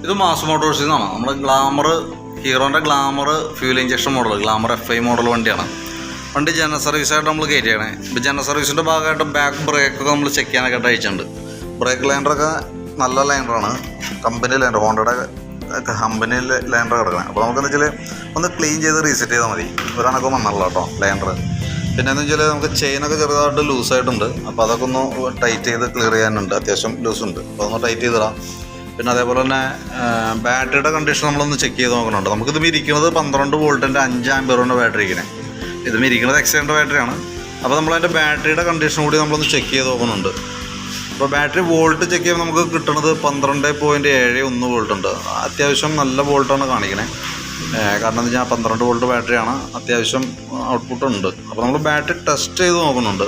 ഇത് മാസ് മോട്ടോഴ്സിൽ നിന്നാണ്. നമ്മുടെ ഗ്ലാമർ, ഹീറോൻ്റെ Glamour fuel injection model, Glamour FI model വണ്ടിയാണ്. വണ്ടി ജനറൽ സർവീസായിട്ട് നമ്മൾ കയറ്റിയാണ്. ഇപ്പോൾ ജനറൽ സർവീസിൻ്റെ ഭാഗമായിട്ട് ബാക്ക് ബ്രേക്കൊക്കെ നമ്മൾ ചെക്ക് ചെയ്യാനൊക്കെ അയച്ചിട്ടുണ്ട്. ബ്രേക്ക് ലൈൻഡറൊക്കെ നല്ല ലൈൻഡറാണ്, കമ്പനി ലൈൻഡർ, ഹോണ്ടയുടെ കമ്പനി ലൈൻഡർ കിടക്കണം. അപ്പോൾ നമുക്കെന്ന് വെച്ചാൽ ഒന്ന് ക്ലീൻ ചെയ്ത് റീസെറ്റ് ചെയ്താൽ മതി. ഒരാണൊക്കെ വന്നല്ലോ കേട്ടോ ലൈൻഡർ. പിന്നെ എന്ന് വെച്ചാൽ നമുക്ക് ചെയിനൊക്കെ ചെറുതായിട്ട് ലൂസായിട്ടുണ്ട്. അപ്പോൾ അതൊക്കെ ഒന്ന് ടൈറ്റ് ചെയ്ത് ക്ലിയർ ചെയ്യാനുണ്ട്. അത്യാവശ്യം ലൂസുണ്ട്, അപ്പോൾ ഒന്ന് ടൈറ്റ് ചെയ്തിടാം. പിന്നെ അതേപോലെ തന്നെ ബാറ്ററിയുടെ കണ്ടീഷൻ നമ്മളൊന്ന് ചെക്ക് ചെയ്ത് നോക്കുന്നുണ്ട്. നമുക്കിത് ഇരിക്കുന്നത് 12 വോൾട്ടിൻ്റെ 5 ആമ്പിയറിൻ്റെ ബാറ്ററി ഇരിക്കണേ. ഇതും ഇരിക്കുന്നത് എക്സ്റ്റേൻ്റെ ബാറ്ററിയാണ്. അപ്പോൾ നമ്മളതിൻ്റെ ബാറ്ററിയുടെ കണ്ടീഷൻ കൂടി നമ്മളൊന്ന് ചെക്ക് ചെയ്ത് നോക്കുന്നുണ്ട്. അപ്പോൾ ബാറ്ററി വോൾട്ട് ചെക്ക് ചെയ്യുമ്പോൾ നമുക്ക് കിട്ടുന്നത് 12.71 വോൾട്ട് ഉണ്ട്. അത്യാവശ്യം നല്ല വോൾട്ടാണ് കാണിക്കണേ. കാരണം എന്താ വെച്ചാൽ 12 വോൾട്ട് ബാറ്ററിയാണ്, അത്യാവശ്യം ഔട്ട്പുട്ട് ഉണ്ട്. അപ്പോൾ നമ്മൾ ബാറ്ററി ടെസ്റ്റ് ചെയ്ത് നോക്കുന്നുണ്ട്.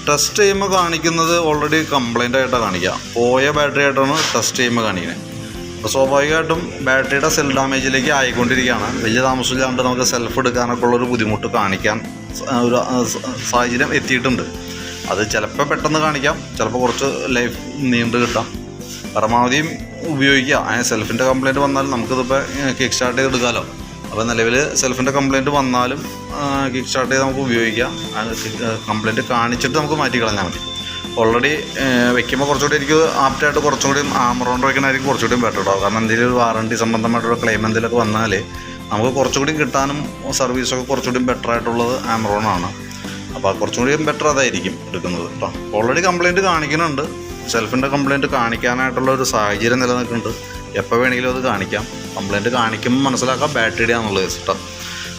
ടെസ്റ്റ് ചെയ്യുമ്പോൾ കാണിക്കുന്നത് ഓൾറെഡി കംപ്ലൈൻ്റ് ആയിട്ടാണ് കാണിക്കുക. പോയ ബാറ്ററി ആയിട്ടാണ് ടെസ്റ്റ് ചെയ്യുമ്പോൾ കാണിക്കുന്നത്. അപ്പോൾ സ്വാഭാവികമായിട്ടും ബാറ്ററിയുടെ സെൽ ഡാമേജിലേക്ക് ആയിക്കൊണ്ടിരിക്കുകയാണ്. വലിയ താമസമില്ലാണ്ട് നമുക്ക് സെൽഫ് എടുക്കാനൊക്കെ ഉള്ളൊരു ബുദ്ധിമുട്ട് കാണിക്കാൻ ഒരു സാഹചര്യം എത്തിയിട്ടുണ്ട്. അത് ചിലപ്പോൾ പെട്ടെന്ന് കാണിക്കാം, ചിലപ്പോൾ കുറച്ച് ലൈഫ് നീണ്ടു കിട്ടാം. പരമാവധിയും ഉപയോഗിക്കുക. സെൽഫിൻ്റെ കംപ്ലയിൻറ്റ് വന്നാലും നമുക്കിതിപ്പോൾ കിക്ക് സ്റ്റാർട്ട് ചെയ്ത് എടുക്കാമല്ലോ. അപ്പോൾ നിലവിൽ സെൽഫിൻ്റെ കംപ്ലയിൻറ്റ് വന്നാലും കിക്ക് സ്റ്റാർട്ട് ചെയ്ത് നമുക്ക് ഉപയോഗിക്കാം. കംപ്ലയിൻറ്റ് കാണിച്ചിട്ട് നമുക്ക് മാറ്റി കളഞ്ഞാൽ മതി. ഓൾറെഡി വെക്കുമ്പോൾ കുറച്ചുകൂടി എനിക്ക് ആപ്റ്റായിട്ട് കുറച്ചും കൂടി ആമറോണ്ട് വയ്ക്കണമായിരിക്കും കുറച്ചുകൂടി ബെറ്റർ കേട്ടോ. കാരണം എന്തെങ്കിലും ഒരു വാറണ്ടി സംബന്ധമായിട്ടുള്ള ക്ലെയിം എന്തെങ്കിലുമൊക്കെ വന്നാൽ നമുക്ക് കുറച്ചുകൂടി കിട്ടാനും സർവീസൊക്കെ കുറച്ചുകൂടി ബെറ്റർ ആയിട്ടുള്ളത് ആമറോണാണ്. അപ്പോൾ കുറച്ചും കൂടി ബെറ്റർ അതായിരിക്കും എടുക്കുന്നത് കേട്ടോ. ഓൾറെഡി കംപ്ലയിൻറ്റ് കാണിക്കുന്നുണ്ട്. സെൽഫിൻ്റെ കംപ്ലയിൻറ്റ് കാണിക്കാനായിട്ടുള്ള ഒരു സാഹചര്യം നിലനിൽക്കുന്നുണ്ട്. എപ്പോൾ വേണമെങ്കിലും അത് കാണിക്കാം. കംപ്ലയിൻറ്റ് കാണിക്കുമ്പോൾ മനസ്സിലാക്കാം ബാറ്ററിയുടെ ആണെന്നുള്ളത് കേട്ടോ.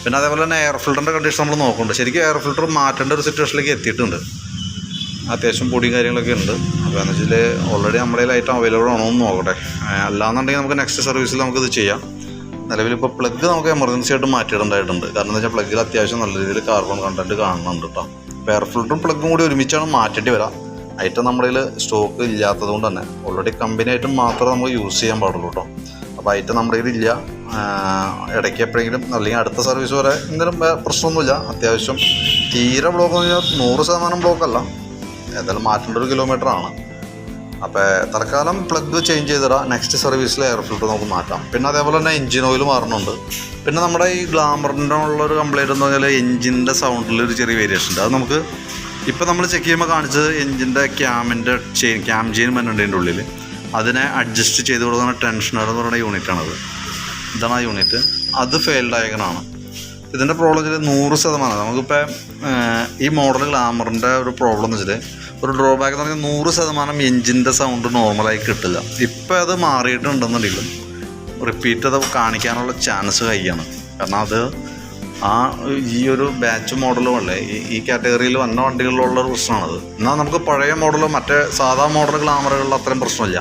പിന്നെ അതേപോലെ തന്നെ എയർ ഫിൽറ്ററിൻ്റെ കണ്ടീഷൻ നമ്മൾ നോക്കുന്നുണ്ട്. ശരിക്കും എയർ ഫിൽറ്റർ മാറ്റേണ്ട ഒരു സിറ്റുവേഷനിലേക്ക് എത്തിയിട്ടുണ്ട്. അത്യാവശ്യം പൊടിയും കാര്യങ്ങളൊക്കെ ഉണ്ട്. അപ്പോൾ എന്ന് വെച്ചാൽ ഓൾറെഡി നമ്മുടെ ഐറ്റം അവൈലബിൾ ആണോ എന്ന് നോക്കട്ടെ. അല്ലാന്നുണ്ടെങ്കിൽ നമുക്ക് നെക്സ്റ്റ് സർവീസിൽ നമുക്കിത് ചെയ്യാം. നിലവിലിപ്പോൾ പ്ലഗ് നമുക്ക് എമർജൻസി ആയിട്ട് മാറ്റിയിടേണ്ടതായിട്ടുണ്ട്. കാരണം എന്താ വെച്ചാൽ പ്ലഗിൽ അത്യാവശ്യം നല്ല രീതിയിൽ കാർബൺ കണ്ടൻറ്റ് കാണുന്നുണ്ട് കേട്ടോ. അപ്പോൾ എയർ ഫിൽറ്ററും പ്ലഗും കൂടി ഒരുമിച്ചാണ് മാറ്റേണ്ടി വരാം. ഐറ്റം നമ്മുടെ കയ്യിൽ സ്റ്റോക്ക് ഇല്ലാത്തത് കൊണ്ട് തന്നെ ഓൾറെഡി കമ്പനി ഐറ്റം മാത്രമേ നമുക്ക് യൂസ് ചെയ്യാൻ പാടുള്ളൂ കേട്ടോ. അപ്പോൾ ഐറ്റം നമ്മുടെ കയ്യിൽ ഇല്ല. ഇടയ്ക്ക് എപ്പോഴെങ്കിലും അല്ലെങ്കിൽ അടുത്ത സർവീസ് വരെ എന്തെങ്കിലും പ്രശ്നമൊന്നുമില്ല. അത്യാവശ്യം തീരെ ബ്ലോക്ക് എന്ന് പറഞ്ഞാൽ 100% ബ്ലോക്കല്ല, ഏതായാലും മാറ്റേണ്ട ഒരു കിലോമീറ്ററാണ്. അപ്പോൾ തൽക്കാലം പ്ലഗ് ചേഞ്ച് ചെയ്തിടാം. നെക്സ്റ്റ് സർവീസിൽ എയർ ഫിൽറ്റർ നമുക്ക് മാറ്റാം. പിന്നെ അതേപോലെ തന്നെ എഞ്ചിൻ ഓയിൽ മാറുന്നുണ്ട്. പിന്നെ നമ്മുടെ ഈ ഗ്ലാമറിൻ്റെ ഉള്ളൊരു കംപ്ലയിൻറ്റ് എന്ന് പറഞ്ഞാൽ എഞ്ചിൻ്റെ സൗണ്ടിലൊരു ചെറിയ വേരിയേഷൻ ഉണ്ട്. അത് നമുക്ക് ഇപ്പോൾ നമ്മൾ ചെക്ക് ചെയ്യുമ്പോൾ കാണിച്ചത് എഞ്ചിൻ്റെ ക്യാം ചെയിൻ വന്നിട്ടുണ്ട് ഉള്ളിൽ. അതിനെ അഡ്ജസ്റ്റ് ചെയ്ത് കൊടുക്കുന്ന ടെൻഷനർ എന്ന് പറയുന്ന യൂണിറ്റാണത്. ഇതാണ് ആ യൂണിറ്റ്. അത് ഫെയിൽഡ് ആയകനാണ്. ഇതിൻ്റെ പ്രോബ്ലം വെച്ചാൽ 100% നമുക്കിപ്പോൾ ഈ മോഡൽ ഗ്ലാമറിൻ്റെ ഒരു പ്രോബ്ലം എന്ന് വെച്ചാൽ ഒരു ഡ്രോബാക്ക് എന്ന് പറഞ്ഞാൽ 100% എഞ്ചിൻ്റെ സൗണ്ട് നോർമലായി കിട്ടില്ല. ഇപ്പോൾ അത് മാറിയിട്ടുണ്ടെന്നുണ്ടെങ്കിലും റിപ്പീറ്റ് അത് കാണിക്കാനുള്ള ചാൻസ് കൈയാണ്. കാരണം അത് ഈ ഒരു ബാച്ച് മോഡലും അല്ലേ ഈ കാറ്റഗറിയിൽ വന്ന വണ്ടികളിലുള്ള ഒരു പ്രശ്നമാണത്. എന്നാൽ നമുക്ക് പഴയ മോഡൽ മറ്റേ സാധാ മോഡൽ ഗ്ലാമറുകളിൽ അത്രയും പ്രശ്നമില്ല.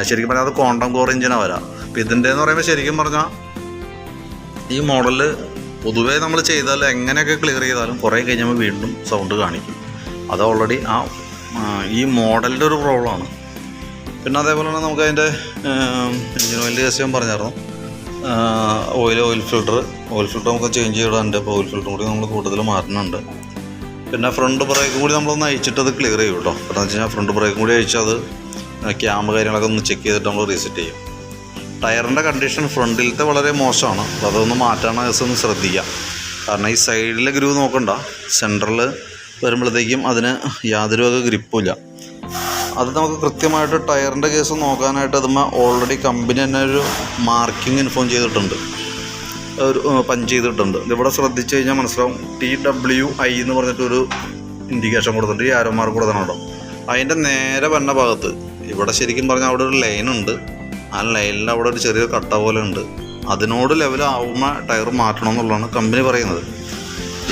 ശരിക്കും പറഞ്ഞാൽ അത് ക്വാണ്ടം കോർ എഞ്ചിനാണ് വരാം. അപ്പോൾ ഇതിൻ്റെ എന്ന് പറയുമ്പോൾ ശരിക്കും പറഞ്ഞാൽ ഈ മോഡൽ പൊതുവേ നമ്മൾ ചെയ്താൽ എങ്ങനെയൊക്കെ ക്ലിയർ ചെയ്താലും കുറേ കഴിഞ്ഞപ്പോൾ വീണ്ടും സൗണ്ട് കാണിക്കും. അത് ഓൾറെഡി ഈ മോഡലിൻ്റെ ഒരു പ്രോബ്ലമാണ്. പിന്നെ അതേപോലെ തന്നെ നമുക്ക് അതിൻ്റെ എഞ്ചിൻ ഓയിലിൻ്റെ കേസ് ഞാൻ പറഞ്ഞായിരുന്നു. ഓയിൽ ഫിൽറ്റർ നമുക്ക് ചേഞ്ച് ചെയ്തിടാനുണ്ട്. അപ്പോൾ ഓയിൽ ഫിൽറ്ററും കൂടി നമ്മൾ കൂടുതൽ മാറ്റുന്നുണ്ട്. പിന്നെ ഫ്രണ്ട് ബ്രേക്ക് കൂടി നമ്മളൊന്ന് അയച്ചിട്ട് അത് ക്ലിയർ ചെയ്യും കേട്ടോ. കാരണം എന്ന് വെച്ച് കഴിഞ്ഞാൽ ഫ്രണ്ട് ബ്രേക്കും കൂടി അയച്ചാൽ അത് ക്യാമ്പ് കാര്യങ്ങളൊക്കെ ഒന്ന് ചെക്ക് ചെയ്തിട്ട് നമ്മൾ റീസെറ്റ് ചെയ്യും. ടയറിൻ്റെ കണ്ടീഷൻ ഫ്രണ്ടിലത്തെ വളരെ മോശമാണ്. അപ്പോൾ അതൊന്ന് മാറ്റാൻ ഒന്ന് ശ്രദ്ധിക്കാം. കാരണം ഈ സൈഡിലെ ഗ്രൂവ് നോക്കണ്ട, സെൻറ്ററിൽ വരുമ്പോഴത്തേക്കും അതിന് യാതൊരു വക ഗ്രിപ്പുമില്ല. അത് നമുക്ക് കൃത്യമായിട്ട് ടയറിൻ്റെ കേസ് നോക്കാനായിട്ട് അതുമ്പോൾ ഓൾറെഡി കമ്പനി തന്നെ ഒരു മാർക്കിംഗ് ഇൻഫോം ചെയ്തിട്ടുണ്ട്, ഒരു പഞ്ച് ചെയ്തിട്ടുണ്ട്. ഇതിവിടെ ശ്രദ്ധിച്ച് കഴിഞ്ഞാൽ മനസ്സിലാവും. TWI എന്ന് പറഞ്ഞിട്ടൊരു ഇൻഡിക്കേഷൻ കൊടുത്തിട്ടുണ്ട്. ഈ ആരോ മാർക്ക് കൊടുത്തിട്ടുണ്ടോ? അതിൻ്റെ നേരെ വന്ന ഭാഗത്ത് ഇവിടെ ശരിക്കും പറഞ്ഞാൽ അവിടെ ഒരു ലൈനുണ്ട്. ആ ലൈനിൽ അവിടെ ഒരു ചെറിയ കട്ട പോലെ ഉണ്ട്. അതിനോട് ലെവലാവുമ്പോൾ ടയർ മാറ്റണം എന്നുള്ളതാണ് കമ്പനി പറയുന്നത്.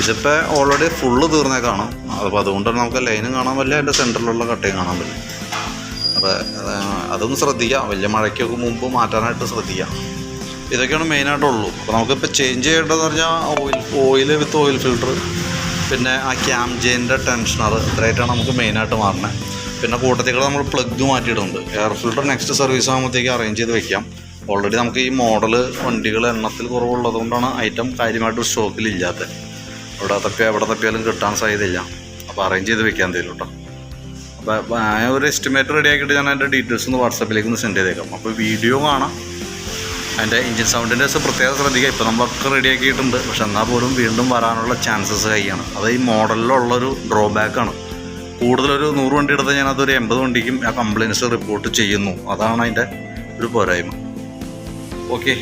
ഇതിപ്പോൾ ഓൾറെഡി ഫുള്ള് തീർന്നേക്കാണ്. അപ്പോൾ അതുകൊണ്ട് തന്നെ നമുക്ക് ലൈനും കാണാൻ പറ്റില്ല, അതിൻ്റെ സെൻറ്ററിലുള്ള കട്ടയും കാണാൻ പറ്റില്ല. അപ്പോൾ അതൊന്ന് ശ്രദ്ധിക്കാം. വലിയ മഴയ്ക്കൊക്കെ മുമ്പ് മാറ്റാനായിട്ട് ശ്രദ്ധിക്കാം. ഇതൊക്കെയാണ് മെയിനായിട്ടുള്ളൂ. അപ്പോൾ നമുക്കിപ്പോൾ ചേഞ്ച് ചെയ്യേണ്ടതെന്ന് പറഞ്ഞാൽ ഓയിൽ വിത്ത് ഓയിൽ ഫിൽറ്റർ, പിന്നെ ആ ക്യാം ചെയിൻ്റെ ടെൻഷനർ, ഇത്രയായിട്ടാണ് നമുക്ക് മെയിനായിട്ട് മാറണത്. പിന്നെ കൂട്ടത്തിക്കൂടെ നമ്മൾ പ്ലഗ് മാറ്റിയിടുന്നുണ്ട്. എയർ ഫിൽറ്റർ നെക്സ്റ്റ് സർവീസ് ആകുമ്പോഴത്തേക്ക് അറേഞ്ച് ചെയ്ത് വെക്കാം. ഓൾറെഡി നമുക്ക് ഈ മോഡൽ വണ്ടികൾ എണ്ണത്തിൽ കുറവുള്ളത് കൊണ്ടാണ് ഐറ്റം കാര്യമായിട്ട് സ്റ്റോക്കിലില്ലാത്തത്. എവിടെ തപ്പിയാലും കിട്ടാൻ സാധ്യതയില്ല. അപ്പോൾ അറേഞ്ച് ചെയ്ത് വെക്കാൻ തരും കേട്ടോ. അപ്പോൾ ഞാൻ ഒരു എസ്റ്റിമേറ്റ് റെഡി ആക്കിയിട്ട് ഞാൻ അതിൻ്റെ ഡീറ്റെയിൽസ് ഒന്ന് വാട്സാപ്പിലേക്ക് ഒന്ന് സെൻഡ് ചെയ്തേക്കാം. അപ്പോൾ വീഡിയോ കാണാം. അതിൻ്റെ എഞ്ചിൻ സൗണ്ടിൻ്റെ പ്രത്യേകം ശ്രദ്ധിക്കുക. ഇപ്പോൾ നമ്മളൊക്കെ റെഡിയാക്കിയിട്ടുണ്ട്, പക്ഷെ എന്നാൽ പോലും വീണ്ടും വരാനുള്ള ചാൻസസ് കൈയാണ്. അത് ഈ മോഡലിലുള്ളൊരു ഡ്രോബാക്കാണ്. കൂടുതലൊരു 100 വണ്ടി എടുത്താൽ ഞാനതൊരു 80 വണ്ടിക്കും ആ കംപ്ലയിൻസ് റിപ്പോർട്ട് ചെയ്യുന്നു. അതാണ് അതിൻ്റെ ഒരു പോരായ്മ. ഓക്കെ.